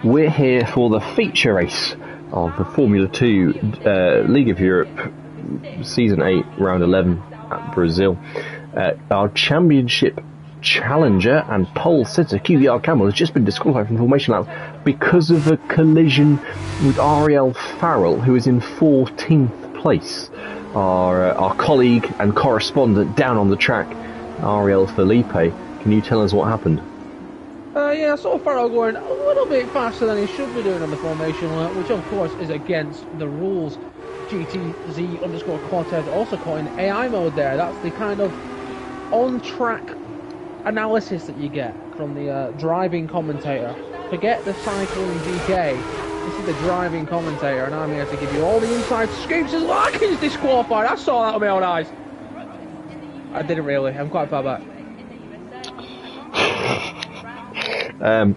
We're here for the feature race of the Formula 2 League of Europe Season 8, Round 11 at Brazil. Our championship challenger and pole sitter, QVR Campbell, has just been disqualified from formation laps because of a collision with Ariel Farrell, who is in 14th place. Our colleague and correspondent down on the track, Ariel Felipe, can you tell us what happened? Yeah, I saw Farrell going a little bit faster than he should be doing on the formation lap, which of course is against the rules. GTZ_Cortez also caught in AI mode there. That's the kind of on-track analysis that you get from the driving commentator. Forget the cycling GK. This is the driving commentator, and I'm here to give you all the inside scoops as Larkin's disqualified. I saw that with my own eyes. I didn't really. I'm quite far back.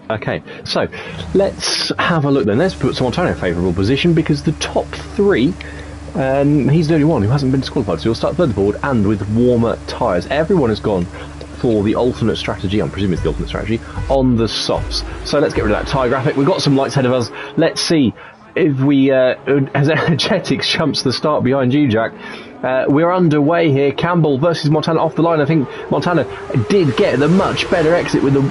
Okay, so let's have a look then. Let's put Montana in a favourable position because the top three, he's the only one who hasn't been disqualified, so he'll start third board and with warmer tyres. Everyone has gone for the alternate strategy, I'm presuming it's the alternate strategy, on the softs. So let's get rid of that tyre graphic. We've got some lights ahead of us. Let's see if we, as Energetics jumps the start behind you, Jack. We're underway here. Campbell versus Montana off the line. I think Montana did get the much better exit with the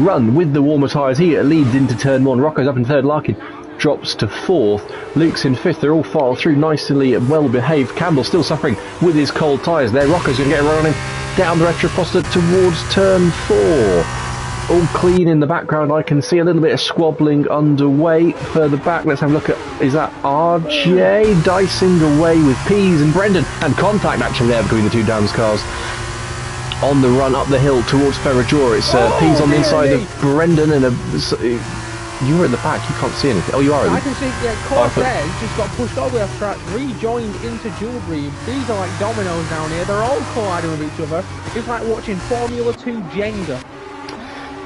run with the warmer tyres. He leads into turn one. Rocco's up in third. Larkin drops to fourth. Luke's in fifth. They're all filed through nicely and well behaved. Campbell still suffering with his cold tyres there. Rocco's going to get a run on him down the retroposter towards turn four. All clean in the background. I can see a little bit of squabbling underway further back. Let's have a look at, is that RJ dicing away with Pease and Brendan, and contact action there between the two Dams cars on the run up the hill towards Ferragora. It's Pease on the inside of Brendan, and you were at the back, you can't see anything. Oh, you are. I can see, yeah, Cortez just got pushed all the way off track, rejoined into Jewelry. These are like dominoes down here. They're all colliding with each other. It's like watching Formula 2 Jenga.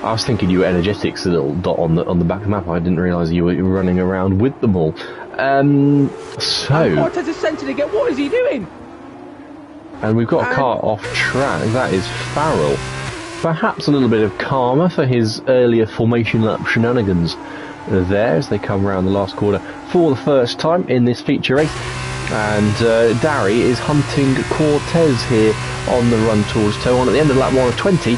I was thinking you were Energetics, a little dot on the back of the map. I didn't realise you were running around with them all. So Cortez is centred again. What is he doing? And we've got a car off track. That is Farrell. Perhaps a little bit of karma for his earlier formation lap shenanigans there as they come around the last quarter for the first time in this feature race. And Darry is hunting Cortez here on the run towards toe on at the end of lap 1 of 20.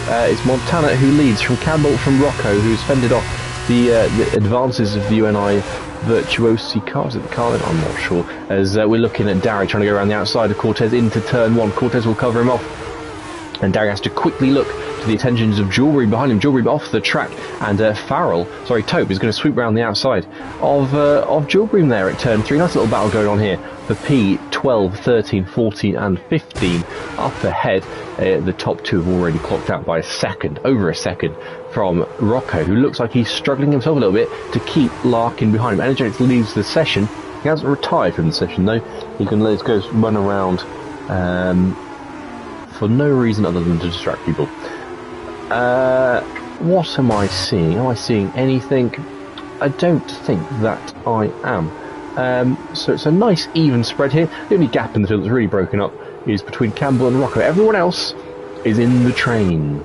It's Montana who leads from Campbell, from Rocco, who's fended off the advances of the UNI Virtuosi cars at the car. I'm not sure. As we're looking at Darry trying to go around the outside of Cortez into turn one. Cortez will cover him off, and Darry has to quickly look to the attentions of Jewelry behind him. Jewelry off the track, and Tope is going to swoop round the outside of Jewelry there at turn 3. Nice little battle going on here for P12, 13, 14 and 15 up ahead. The top two have already clocked out by over a second from Rocco, who looks like he's struggling himself a little bit to keep Larkin behind him. Energetics leaves the session. He hasn't retired from the session though. He can let us go run around for no reason other than to distract people. What am I seeing? Am I seeing anything? I don't think that I am. So it's a nice even spread here. The only gap in the field that's really broken up is between Campbell and Rocco. Everyone else is in the train.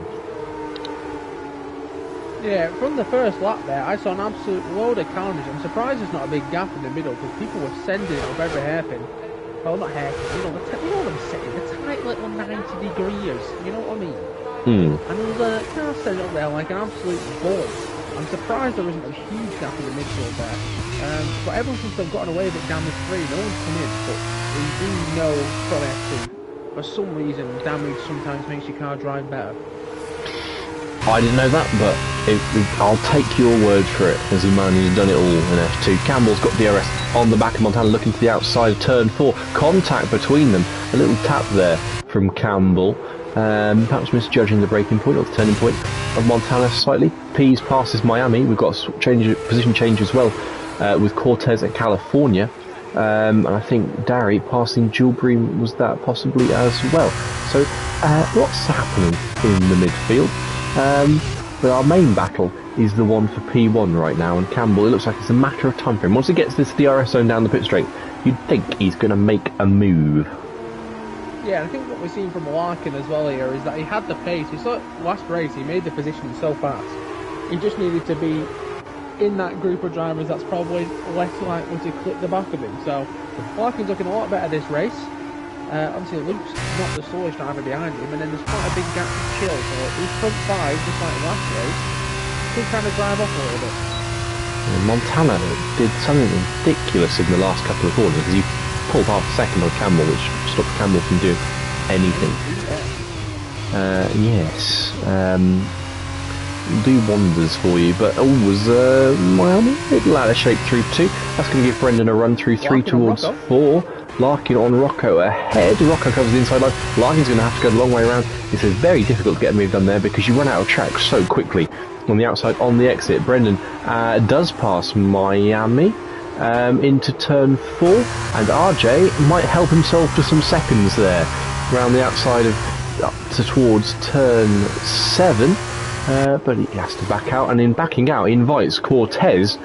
Yeah, from the first lap there, I saw an absolute load of carnage. I'm surprised there's not a big gap in the middle, because people were sending it of every hairpin. Well, not hairpin, you know what I'm saying, the tight little 90 degrees, you know what I mean? And there was a car sending up there like an absolute ball. I'm surprised there isn't a huge gap in the midfield there. But everyone seems to have gotten away with it damage free. No one's come in, but we do know from F2, for some reason, damage sometimes makes your car drive better. I didn't know that, but I'll take your word for it as a man who's done it all in F2. Campbell's got DRS on the back of Montana, looking to the outside of turn 4. Contact between them. A little tap there from Campbell. Perhaps misjudging the braking point or the turning point of Montana slightly. Pease passes Miami. We've got a position change as well with Cortez at California. And I think Darry passing Jewelry was that possibly as well. So what's happening in the midfield? But our main battle is the one for P1 right now, and Campbell, it looks like it's a matter of time for him. Once he gets this DRS zone down the pit straight, you'd think he's going to make a move. Yeah, I think what we're seeing from Larkin as well here is that he had the pace. We saw it last race, he made the position so fast. He just needed to be in that group of drivers that's probably less likely to clip the back of him. So Larkin's looking a lot better this race. Obviously Luke's not the slowest driver behind him, and then there's quite a big gap to Chill. So his front five, just like last race, could kind of drive off a little bit. Montana did something ridiculous in the last couple of corners because he pulled half a second on Campbell, which stopped Campbell from doing anything. Yes. Do wonders for you, but was Miami a little out of shape through 2. That's going to give Brendan a run through 3 towards 4. Larkin on Rocco ahead. Rocco covers the inside line. Larkin's going to have to go the long way around. It's very difficult to get a move done there because you run out of track so quickly on the outside on the exit. Brendan does pass Miami into turn 4, and RJ might help himself to some seconds there around the outside of up to towards turn 7. But he has to back out, and in backing out he invites Cortez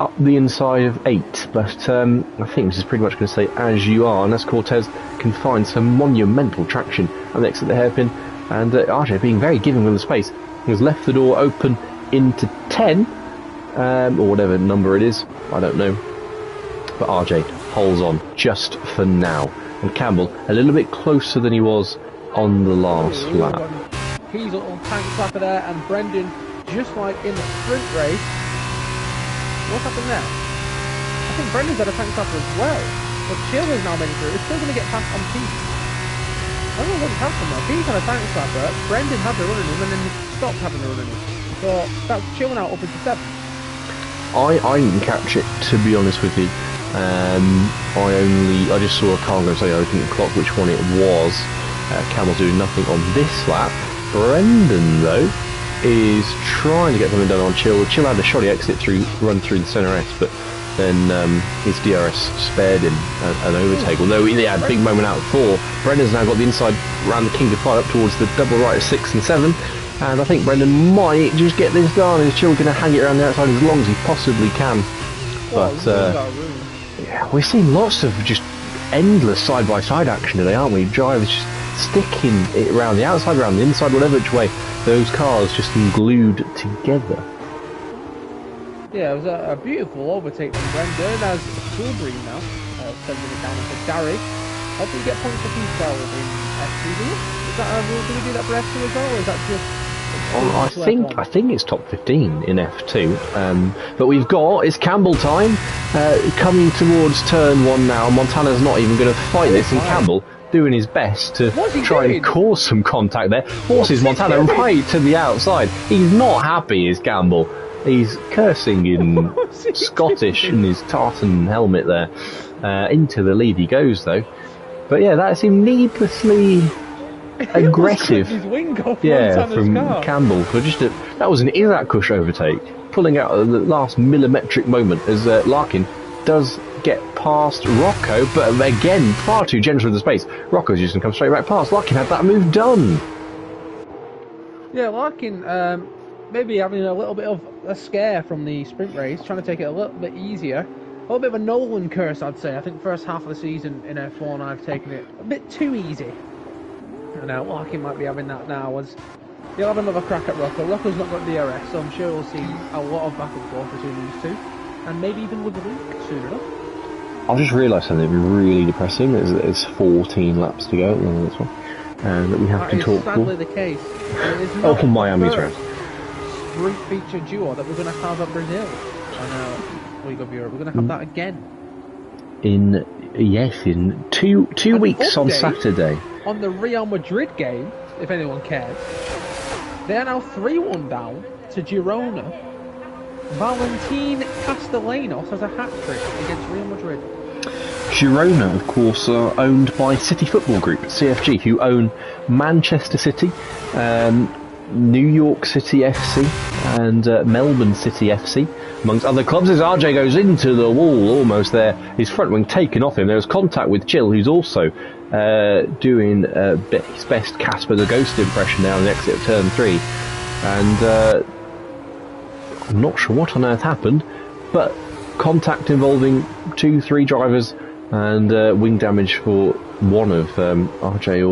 up the inside of 8, but I think this is pretty much going to stay as you are unless Cortez can find some monumental traction on the exit of the hairpin, and RJ being very giving with the space has left the door open into 10 or whatever number it is, I don't know, but RJ holds on just for now, and Campbell a little bit closer than he was on the last lap. He's a little tank slapper there, and Brendan, just like in the sprint race, what happened there? I think Brendan's had a tank slapper as well, but Chill has now been through. It's still going to get past on Pete. I don't know what's happened there. Pete's had a tank slapper, Brendan had the run in him, and then he stopped having the run in him. So that's Chill now up into 7. I didn't catch it, to be honest with you. I just saw a car go, so I didn't clock which one it was. Campbell's doing nothing on this lap. Brendan, though, is trying to get something done on Chill. Chill had a shoddy exit run through the centre S, but then his DRS spared him an overtake. Although he had a big moment out of 4, Brendan's now got the inside round the King of Fire up towards the double right of 6 and 7. And I think Brendan might just get this done. Is Chill going to hang it around the outside as long as he possibly can? But yeah, we're seeing lots of just endless side-by-side action today, aren't we? Drivers just sticking it around the outside, around the inside, whatever which way, those cars just glued together. Yeah, it was a beautiful overtake from Brendan as Silbury now sending it down to Gary. How do you get points for P12 in F2, do you? Is that a rule? Do we do that for F2 as well, or is that just... I think it's top 15 in F2, but we've got, it's Campbell time, coming towards turn 1 now. Montana's not even going to fight this, and Campbell doing his best to try and cause some contact there. Forces Montana right to the outside. He's not happy, is Campbell. He's cursing in Scottish in his tartan helmet there. Into the lead he goes, though. But yeah, that seemed needlessly aggressive. His wing off from car. Campbell for just that was an Irakush overtake, pulling out at the last millimetric moment as Larkin does get past Rocco, but again far too gentle with the space. Rocco's just gonna come straight back past. Larkin had that move done. Yeah, Larkin maybe having a little bit of a scare from the sprint race, trying to take it a little bit easier. A little bit of a Nolan curse, I'd say. I think first half of the season in F1 I've taken it a bit too easy. And now Larkin might be having that now as he'll have another crack at Rocco. Rocco's not got DRS, so I'm sure we'll see a lot of back and forth between these two. And maybe even with Luke soon enough. I've just realised something really depressing. There's 14 laps to go at the end of this one. And that we have to talk That is sadly the case. Oh, Miami's round. Sprint feature duo that we're going to have at Brazil. And we go Europe. We're going to have that again. In 2 weeks on Saturday. On the Real Madrid game, if anyone cares, they are now 3-1 down to Girona. Valentin Castellanos has a hat-trick against Real Madrid. Girona, of course, are owned by City Football Group, CFG, who own Manchester City, New York City FC, and Melbourne City FC, amongst other clubs. As RJ goes into the wall, almost there, his front wing taken off him. There was contact with Chill, who's also doing his best Casper the Ghost impression now on the exit of turn 3. And I'm not sure what on earth happened, but contact involving 2-3 drivers and wing damage for one of RJ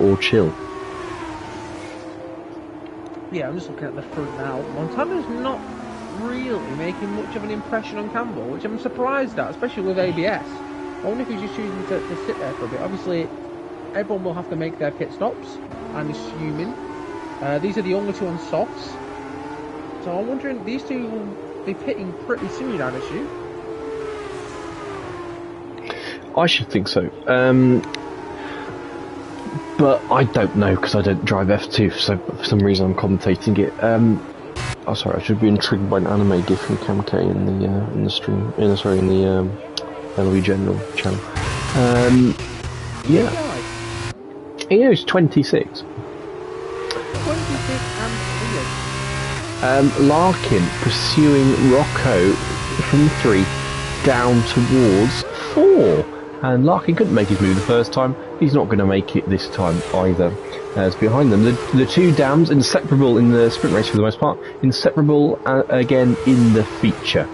or Chill. Yeah, I'm just looking at the front now. Montana's not really really making much of an impression on Campbell, which I'm surprised at, especially with ABS. I wonder if he's just choosing to sit there for a bit. Obviously, everyone will have to make their pit stops, I'm assuming. These are the only two on softs. So I'm wondering, these two will be pitting pretty soon, I'd assume. I should think so. But I don't know because I don't drive F2, so for some reason I'm commentating it. Oh, sorry, I should be intrigued by an anime gif from Cam K in the stream. In the LOE General channel. Yeah. He knows 26. 26 and weird. Larkin pursuing Rocco from 3 down towards 4. And Larkin couldn't make his move the first time. He's not going to make it this time either. As behind them, the two dams inseparable in the sprint race for the most part, inseparable again in the feature.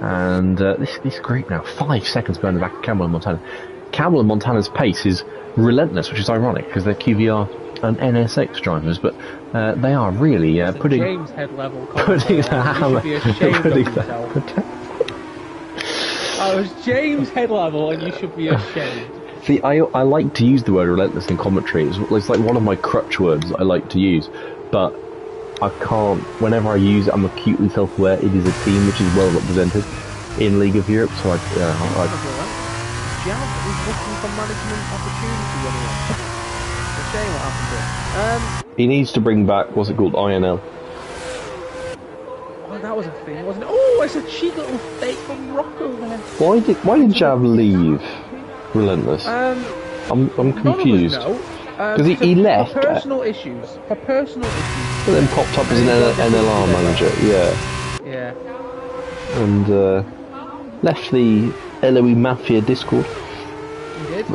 And this group now 5 seconds behind the back of Campbell and Montana. Campbell and Montana's pace is relentless, which is ironic because they're QVR and NSX drivers, but they are really putting James head level. Putting the hammer. I was James head level, and you should be ashamed. See, I like to use the word relentless in commentary. It's like one of my crutch words I like to use, but I can't. Whenever I use it, I'm acutely self-aware. It is a team which is well represented in League of Europe, so Jav is looking for management opportunity anyway. It's a shame what happened to him. He needs to bring back, what's it called, INL. Oh, that was a thing, wasn't it? Oh, it's a cheeky little fake from Rocco there. Why did Jav leave Relentless? I'm confused. Because he left. For personal issues. But then popped up as an NLR manager, yeah. Yeah. And left the LOE Mafia Discord. He did.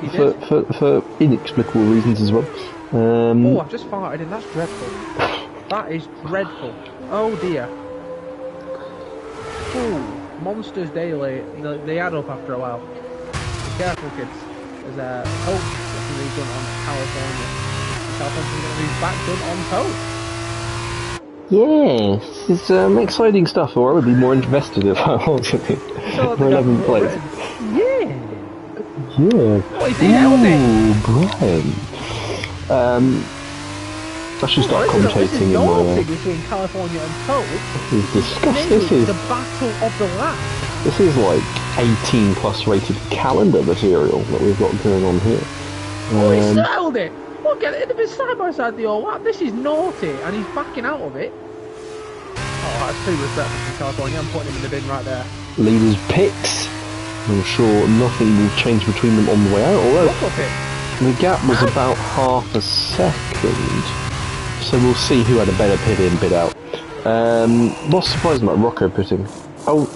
For inexplicable reasons as well. Oh, I've just farted and that's dreadful. That is dreadful. Oh dear. Ooh, Monsters Daily, they add up after a while. Be careful, kids. There's that's going to be done on California. California's going to be back done on Pope. Yes, it's exciting stuff, or I would be more invested if I was in it. For 11 plays. Yeah. Yeah. What is he holding? Brian. I should start commentating in my... between California and Pope. This is disgusting. This is the battle of the lap. This is like 18 plus rated calendar material that we've got going on here. Oh, he settled it. Look at it. It's side by side the all lap. This is naughty, and he's backing out of it. Oh, that's too respectful from California. I'm putting him in the bin right there. Leaders picks. I'm sure nothing will change between them on the way out. Although the gap was about half a second. So we'll see who had a better pit in, pit out. What's surprising about Rocco pitting? Oh,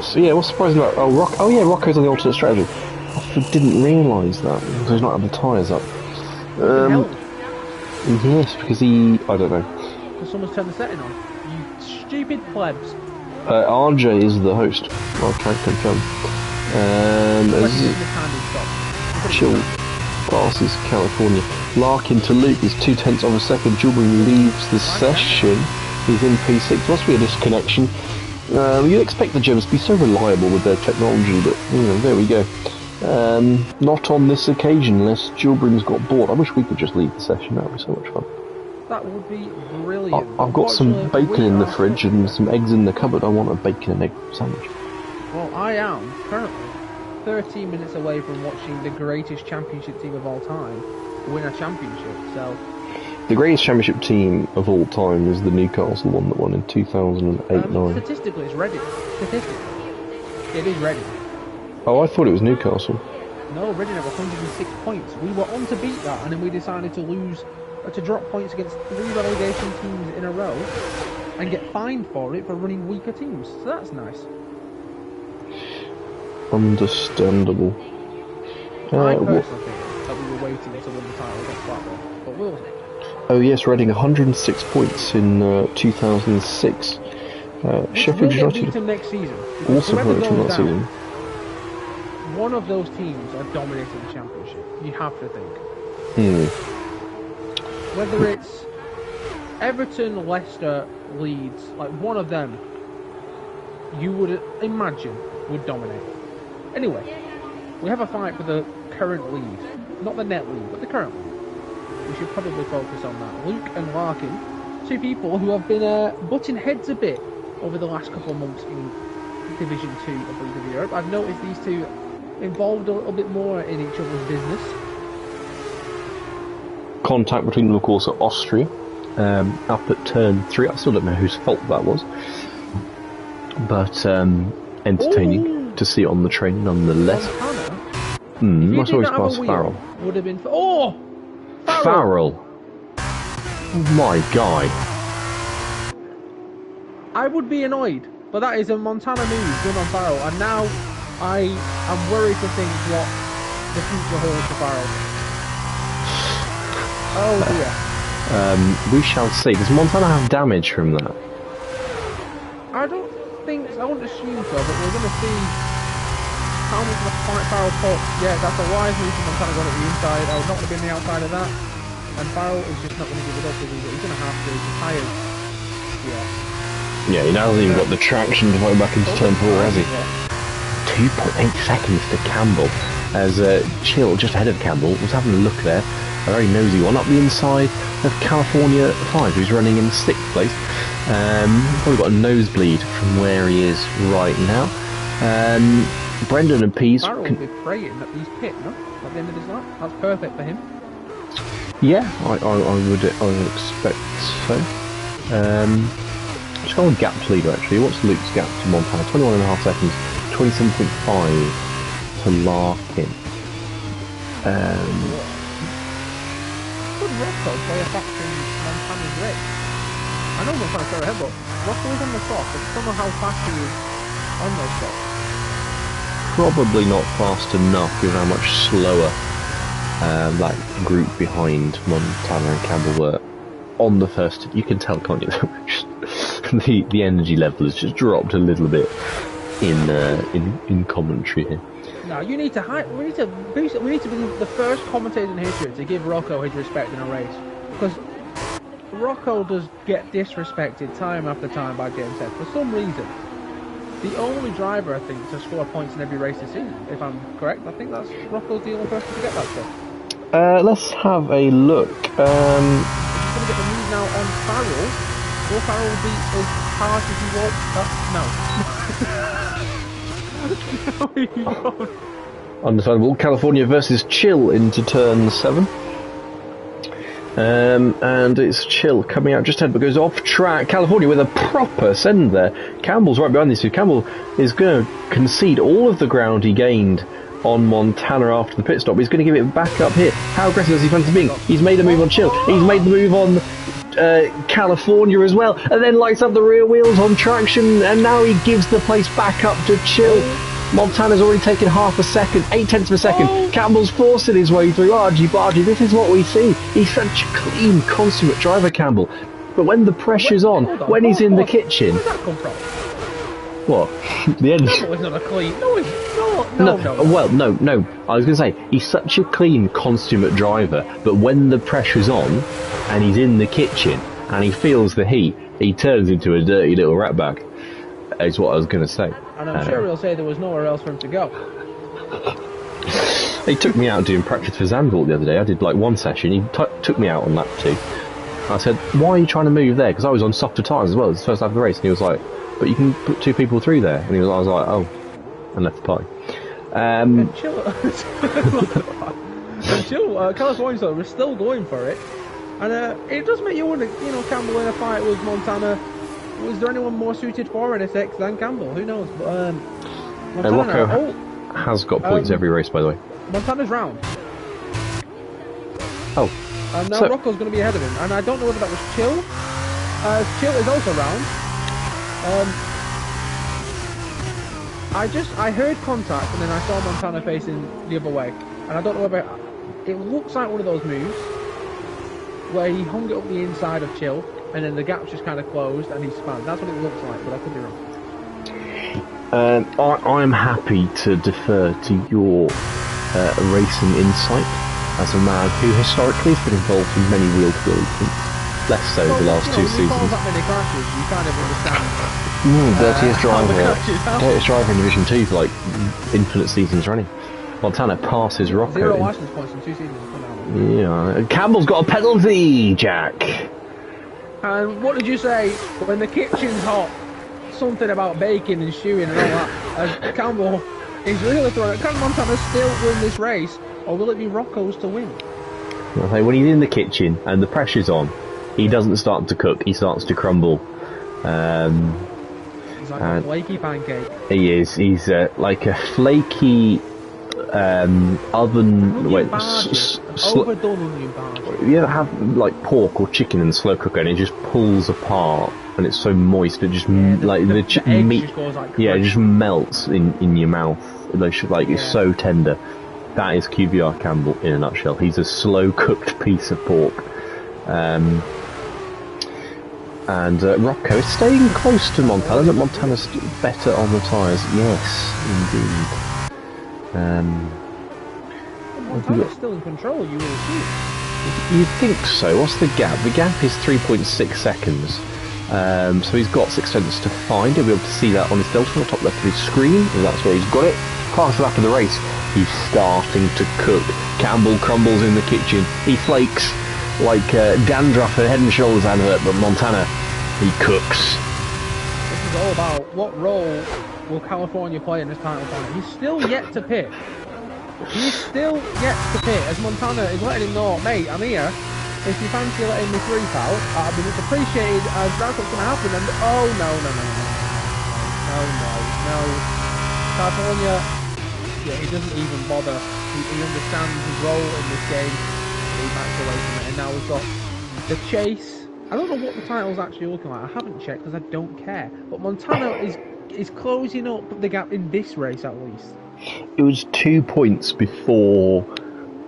so yeah. What's surprising about Rocco's on the alternate strategy. I didn't realise that because he's not had the tyres up. Yes, because I don't know. Because someone's turned the setting on. You stupid plebs. RJ is the host. Okay, confirm. Chill. Passes California. Larkin to Luke is 0.2 of a second. Julbring leaves the session. He's in P6. Must be a disconnection. You'd expect the Germans to be so reliable with their technology, but there we go. Not on this occasion, unless Julbring's got bored. I wish we could just leave the session. That would be so much fun. That would be brilliant. I've got some bacon in the fridge and some eggs in the cupboard. I want a bacon and egg sandwich. Well, I am currently 13 minutes away from watching the greatest championship team of all time win a championship, so... The greatest championship team of all time is the Newcastle one that won in 2008-9. Statistically, it's Reading. Statistically. It is Reading. Oh, I thought it was Newcastle. No, Reading have 106 points. We were on to beat that, and then we decided to drop points against 3 relegation teams in a row, and get fined for it for running weaker teams. So that's nice. Understandable. I personally think that we were waiting to win the title against Blackburn, but we'll see. Oh yes, Reading 106 points in 2006. Sheffield United next season. also promoted that season. One of those teams are dominating the championship. You have to think. Whether it's Everton, Leicester, Leeds, like one of them, you would imagine would dominate. Anyway, we have a fight for the current lead, not the net lead, but the current lead. We should probably focus on that. Luke and Larkin, two people who have been butting heads a bit over the last couple of months in Division 2 of League of Europe. I've noticed these two involved a little bit more in each other's business. Contact between them, of course, at Austria, up at turn 3. I still don't know whose fault that was, but entertaining to see on the train nonetheless. I saw his pass Farrell. Would have been Farrell. My guy. I would be annoyed, but that is a Montana move done on Farrell, and now I am worried to think what the future holds for Farrell. Oh dear. We shall see. Does Montana have damage from that? I don't think so. I wouldn't assume so, but we're going to see how much of a fight Farrell puts. Yeah, that's a wise move from Montana going at the inside. I was not going to be on the outside of that. And Farrell is just not going to give it up, is he? But he's going to have to. He's tired. Yeah, he hasn't even got the traction to go back into turn 4, has he? 2.8 seconds to Campbell, as Chill, just ahead of Campbell, was having a look there. A very nosy one up the inside of California 5, who's running in 6th place. Probably got a nosebleed from where he is right now. Brendan and Pease Farrell will be praying that he's pit, no? At the end of his lap. That's perfect for him. Yeah, I would expect so. Just go on gap leader actually. What's Luke's gap to Montana? 21.5 seconds, 27.5 to Larkin. Could Rocco play a factor in Montana's race? I know Montana's further ahead, but Rocco is on the top, but don't know how fast he is on those spots. Probably not fast enough given how much slower that group behind Montana and Campbell were on the first. You can tell, can't you? the energy level has just dropped a little bit in commentary here. No, you need to we need to boost it. We need to be the first commentator in history to give Rocco his respect in a race, because Rocco does get disrespected time after time by James Head for some reason. The only driver, I think, to score points in every race this season, if I'm correct. I think that's Rocco's the only person to get that stuff. Let's have a look. He's going to get the move now on Farrell. Will Farrell be as hard as he was? No. No, he won't. Understandable. California versus Chill into turn 7. And it's Chill coming out just ahead, but goes off track. California with a proper send there. Campbell's right behind these two. Campbell is going to concede all of the ground he gained on Montana after the pit stop. He's going to give it back up here. How aggressive does he fancy being? He's made a move on Chill. He's made the move on California as well, and then lights up the rear wheels on traction, and now he gives the place back up to Chill. Montana's already taken half a second, 0.8 of a second. Campbell's forcing his way through. Argy-bargy, this is what we see. He's such a clean, consummate driver, Campbell. But when the pressure's on, when he's in the kitchen... Where did that come from? What? The end. Campbell is not a clean... No. Well, no. I was going to say, he's such a clean, consummate driver, but when the pressure's on, and he's in the kitchen, and he feels the heat, he turns into a dirty little ratbag. Is what I was going to say. And I'm sure he'll say there was nowhere else for him to go. He took me out doing practice for Zandvoort the other day. I did like one session. He took me out on lap 2. I said, why are you trying to move there? Because I was on softer tyres as well. It's the first lap of the race. And he was like, but you can put 2 people through there. And I was like, oh. And left the party. Chill. California though, we're still going for it. And it does make you wonder, Campbell in a fight with Montana. Was there anyone more suited for NSX than Campbell? Who knows? But Montana, Rocco has got points every race, by the way. Montana's round. Oh. And now Rocco's going to be ahead of him. And I don't know whether that was Chill. Chill is also round. I heard contact and then I saw Montana facing the other way. And I don't know whether... It looks like one of those moves where he hung it up the inside of Chill, and then the gap's just kind of closed and he spun. That's what it looks like, but I could be wrong. I'm happy to defer to your racing insight as a man who historically has been involved in many wheel-to-wheel incidents. less so the last two When you cause seasons. that many crashes, you kind of understand. Dirtiest how the driver, crashes happen. dirtiest driver in Division 2 for like infinite seasons running. Montana passes Rocco. 0 license points in 2 seasons. Yeah, Campbell's got a penalty, Jack. And what did you say when the kitchen's hot? Something about baking and stewing and all that. As Campbell is really throwing it. Can Montana still win this race, or will it be Rocco's to win? I say when he's in the kitchen and the pressure's on, he doesn't start to cook. He starts to crumble. He's like a flaky pancake. He is. He's like a flaky oven. Overdone onion barge. You ever have like pork or chicken in the slow cooker and it just pulls apart and it's so moist it just the meat just goes like it just melts in your mouth. It's so tender. That is QVR Campbell in a nutshell. He's a slow cooked piece of pork. And Rocco is staying close to Montana, but Montana's better on the tyres. Yes, indeed. Montana's still in control, you would assume. You'd think so. What's the gap? The gap is 3.6 seconds. So he's got 6 seconds to find. He'll be able to see that on his delta on the top left of his screen. And that's where he's got it. Fast lap of the race. He's starting to cook. Campbell crumbles in the kitchen. He flakes like dandruff and Head and Shoulders advert, but Montana, he cooks. This is all about what role will California play in this title fight. He's still yet to pit. He's still yet to pit, as Montana is letting him know, mate, I'm here. If you fancy letting me through, pal, I'd be much appreciated, as that's what's going to happen. And oh no. California, yeah, he doesn't even bother. He understands his role in this game. He backs away from it, and now we've got the chase. I don't know what the title's actually looking like. I haven't checked because I don't care. But Montana is closing up the gap in this race at least. It was 2 points before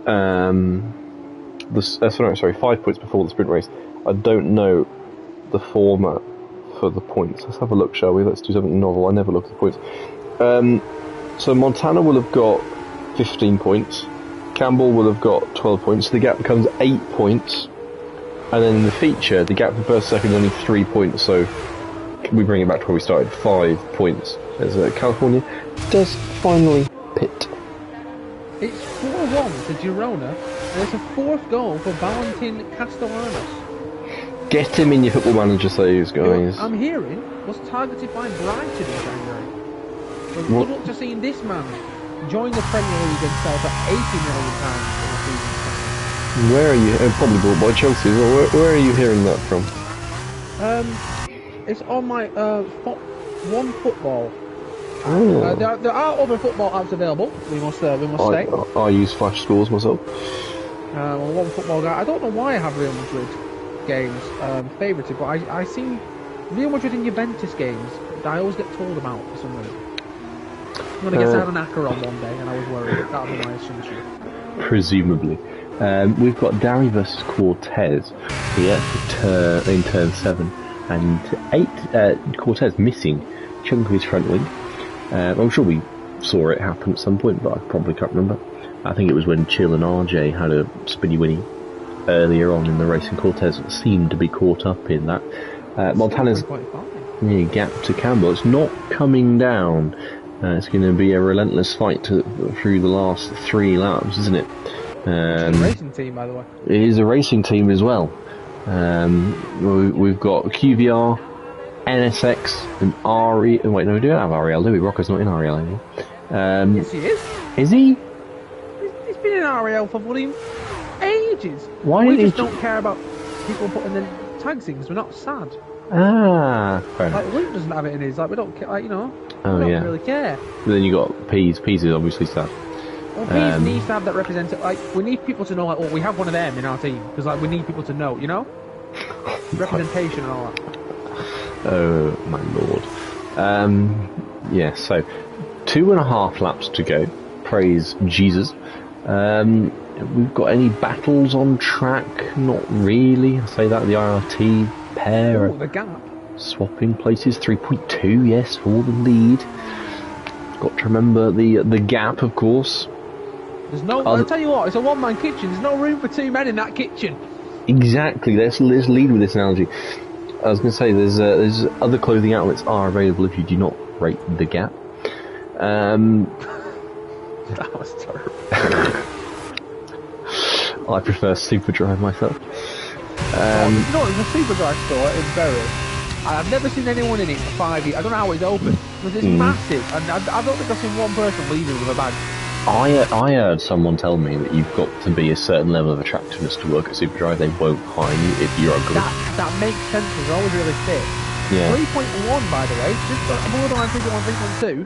5 points before the sprint race. I don't know the format for the points. Let's have a look, shall we? Let's do something novel. I never look at the points. So Montana will have got 15 points. Campbell will have got 12 points. The gap becomes 8 points. And then in the feature, the gap for first second is only 3 points. So we bring it back to where we started, 5 points. As California does finally pit. It's 4-1 to Girona, and it's a 4th goal for Valentin Castellanos. Get him in your Football Manager saves, guys. I'm hearing was targeted by Brighton in January. So good luck to seeing this man join the Premier League and sell for £80 million in a season. Where are you? Probably bought by Chelsea. Where are you hearing that from? It's on my One Football. Oh. There are other football apps available. We must say. I use Flash Scores myself. One Football guy. I don't know why I have Real Madrid games favorited, but I see Real Madrid and Juventus games that I always get told about for some reason. I'm gonna get an hacker on one day, and I was worried that would be my assumption. Presumably. We've got Dari versus Cortez here in turn 7, and 8. Cortez missing a chunk of his front wing. I'm sure we saw it happen at some point, but I probably can't remember. I think it was when Chill and RJ had a spinny winny earlier on in the race, and Cortez seemed to be caught up in that. Montana's gap to Campbell. It's not coming down. It's going to be a relentless fight through the last 3 laps, isn't it? It's a racing team, by the way. It is a racing team as well. We've got QVR, NSX, and RE. Wait, no, we don't have REL, do we? Rocco's not in REL anymore. Yes, he is. Is he? He's been in REL for bloody ages. Why we did just don't care about people putting the tags in because we're not sad. Fair like Luke doesn't have it in his. Like we don't care. Like, we don't really care. But then you got Peas. Peas is obviously sad. Well, Peas needs to have that represented. Like we need people to know. Like, oh, we have one of them in our team because like we need people to know. You know, representation and all that. Oh my lord. Yeah. So 2.5 laps to go. Praise Jesus. We've got any battles on track? Not really. I say that the IRT pair the gap. Swapping places. 3.2, yes, for the lead. Got to remember the gap, of course. There's no. I'll tell you what. It's a one-man kitchen. There's no room for 2 men in that kitchen. Exactly. Let's lead with this analogy. I was going to say there's other clothing outlets are available if you do not rate the Gap. That was terrible. I prefer Superdry myself. No, there's a Superdry store in Bury. I've never seen anyone in it for 5 years. I don't know how it's open because it's massive, and I don't think I've seen one person leaving with a bag. I heard someone tell me that you've got to be a certain level of attractiveness to work at Superdry. They won't hire you if you're ugly. That makes sense because they're always really fit. Yeah. 3.1, by the way, just borderline 3.1, 3.2.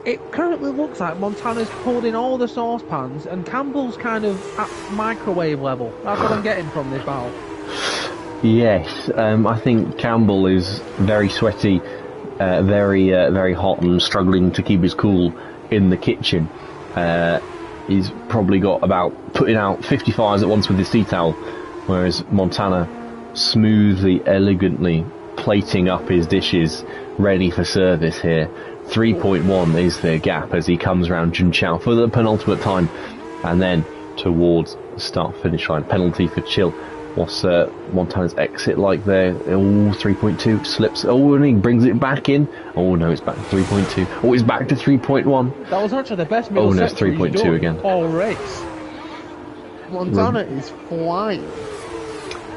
It currently looks like Montana's pulled in all the saucepans and Campbell's kind of at microwave level. That's what I'm getting from this battle. Yes, I think Campbell is very sweaty, very hot and struggling to keep his cool in the kitchen. He's probably got about putting out 50 fires at once with his tea towel, whereas Montana smoothly, elegantly plating up his dishes, ready for service here. 3.1 is the Gap as he comes round Jun Chao for the penultimate time, and then towards the start-finish line. Penalty for Chill. What's Montana's exit like there? Oh, 3.2 slips. Oh, and he brings it back in. Oh no, it's back to 3.2. Oh, it's back to 3.1. That was actually the best middle set. Oh no, it's 3.2 again. All race. Montana is flying.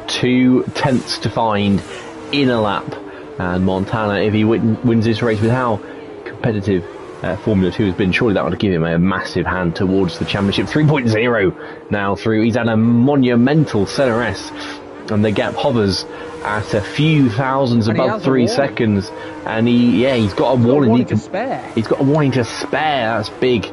2/10 to find in a lap, and Montana, if he wins this race with how competitive Formula 2 has been, surely that would give him a massive hand towards the championship. 3.0 now through. He's had a monumental CRS, and the Gap hovers at a few thousands above 3 seconds, and he's got a warning to spare. He's got a warning to spare. That's big,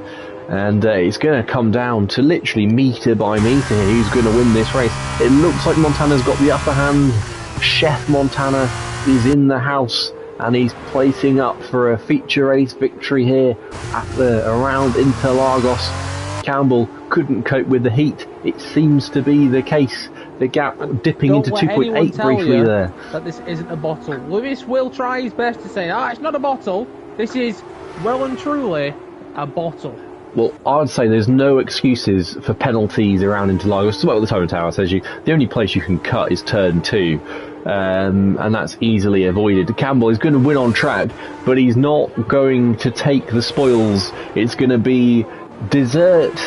and it's going to come down to literally metre by metre who's going to win this race. It looks like Montana's got the upper hand. Chef Montana is in the house, and he's placing up for a feature race victory here at around Interlagos. Campbell couldn't cope with the heat. It seems to be the case. The Gap dipping into 2.8 briefly there. That this isn't a bottle. Lewis will try his best to say, it's not a bottle. This is well and truly a bottle. Well, I'd say there's no excuses for penalties around Interlagos. Well, the Tone Tower says the only place you can cut is turn 2, and that's easily avoided. Campbell is going to win on track, but he's not going to take the spoils. It's going to be dessert,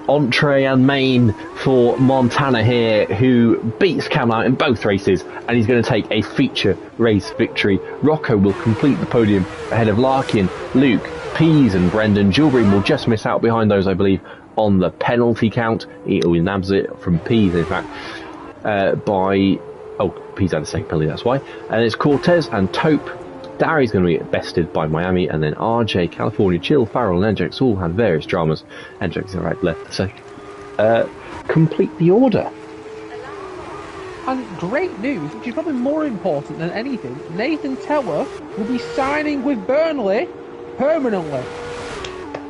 entree and main for Montana here, who beats Campbell out in both races, and he's going to take a feature race victory. Rocco will complete the podium ahead of Larkin, Luke, Pease and Brendan. Gilbream will just miss out behind those, I believe, on the penalty count. He nabs it from Pease, in fact, Pease had the second penalty, that's why. And it's Cortez and Taupe. Darry's going to be bested by Miami, and then RJ, California, Chill, Farrell and Endrix all had various dramas. Endrix is right, left, so complete the order. And great news, which is probably more important than anything, Nathan Teller will be signing with Burnley permanently,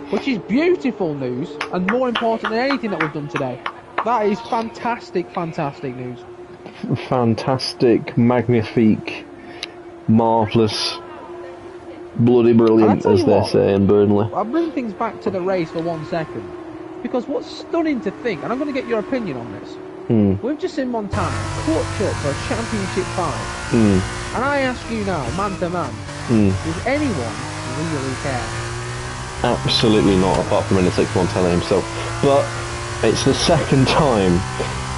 which is beautiful news and more important than anything that we've done today. That is fantastic news. Fantastic, magnifique, marvellous, bloody brilliant, as they say in Burnley. I'll bring things back to the race for 1 second, because what's stunning to think, and I'm going to get your opinion on this, we've just seen Montana clutch up for a championship 5, and I ask you now, man to man, does anyone really care? Absolutely not, apart from NSX Montana himself. But it's the second time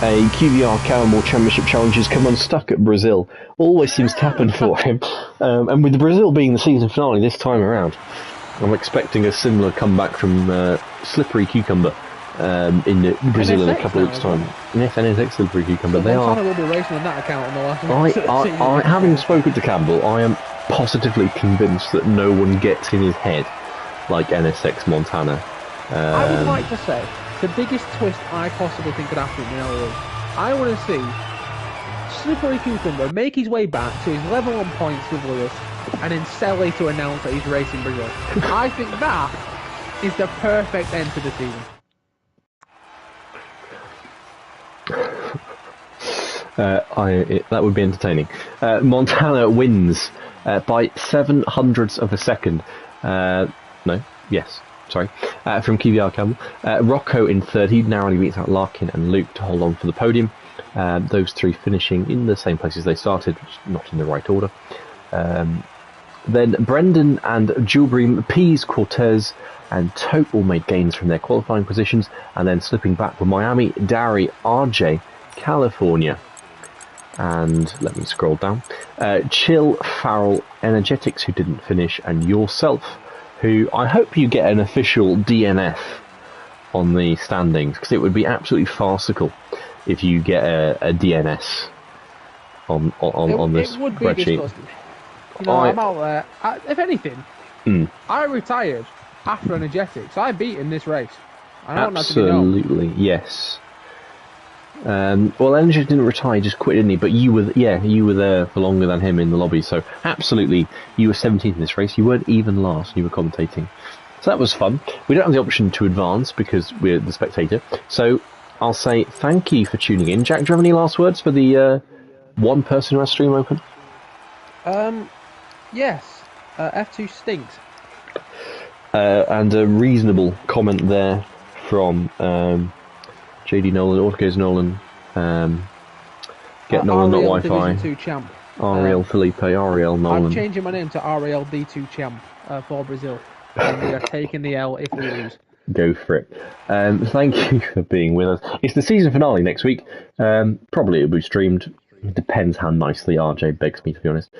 a QVR Caramel Championship Challenge has come unstuck at Brazil. Always seems to happen for him. And with Brazil being the season finale this time around, I'm expecting a similar comeback from Slippery Cucumber in Brazil in a couple of weeks' time. Yes, NSX Slippery Cucumber. So Montana will be racing on that account on the last having spoken to Campbell, I am positively convinced that no one gets in his head like NSX Montana. I would like to say the biggest twist I possibly think could happen now is I want to see Slippery Cucumber make his way back to his level on points with Lewis, and then Selly to announce that he's racing Brazil. I think that is the perfect end to the season. That would be entertaining. Montana wins by 0.07 of a second. From QVR Campbell. Rocco in third. He narrowly beats out Larkin and Luke to hold on for the podium. Those three finishing in the same places they started, which is not in the right order. Then Brendan and Julbream, Pease, Cortez, and Tope all made gains from their qualifying positions, and then slipping back were Miami, Dari, RJ, California. And let me scroll down. Chill, Farrell, Energetics, who didn't finish, and yourself, who I hope you get an official DNF on the standings, because it would be absolutely farcical if you get a DNS on this it would be spreadsheet. Disgusting. You know, I'm out there. If anything, I retired after Energetics. I beat in this race. I don't want that to be known. Absolutely, yes. Well, Energy didn't retire, he just quit, didn't he? But you were there for longer than him in the lobby, so absolutely, you were 17th in this race. You weren't even last, you were commentating. So that was fun. We don't have the option to advance because we're the spectator. So I'll say thank you for tuning in. Jack, do you have any last words for the one person who has stream open? Yes. F2 stinks. And a reasonable comment there from JD Nolan, Autocase Nolan, Get Nolan, not Wi-Fi. Division 2 champ. Ariel Felipe, Ariel Nolan. I'm changing my name to Ariel D2 champ for Brazil. And we are taking the L if we lose. Go for it. Thank you for being with us. It's the season finale next week. Probably it'll be streamed. It depends how nicely RJ begs me, to be honest.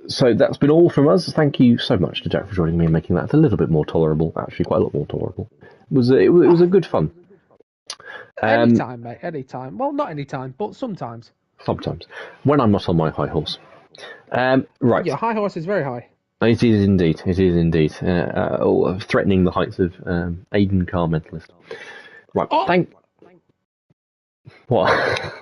So that's been all from us. Thank you so much to Jack for joining me and making that a little bit more tolerable. Actually, quite a lot more tolerable. It was a good fun. Anytime, mate. Anytime. Well, not anytime, but sometimes. Sometimes. When I'm not on my high horse. Right. Yeah, high horse is very high. It is indeed. It is indeed. Threatening the heights of Aiden Carr mentalist. Right. Oh! What?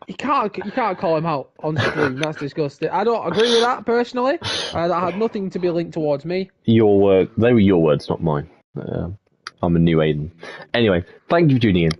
You can't call him out on stream. That's disgusting. I don't agree with that personally. That had nothing to be linked towards me. They were your words, not mine. I'm a new Aiden. Anyway, thank you for tuning in.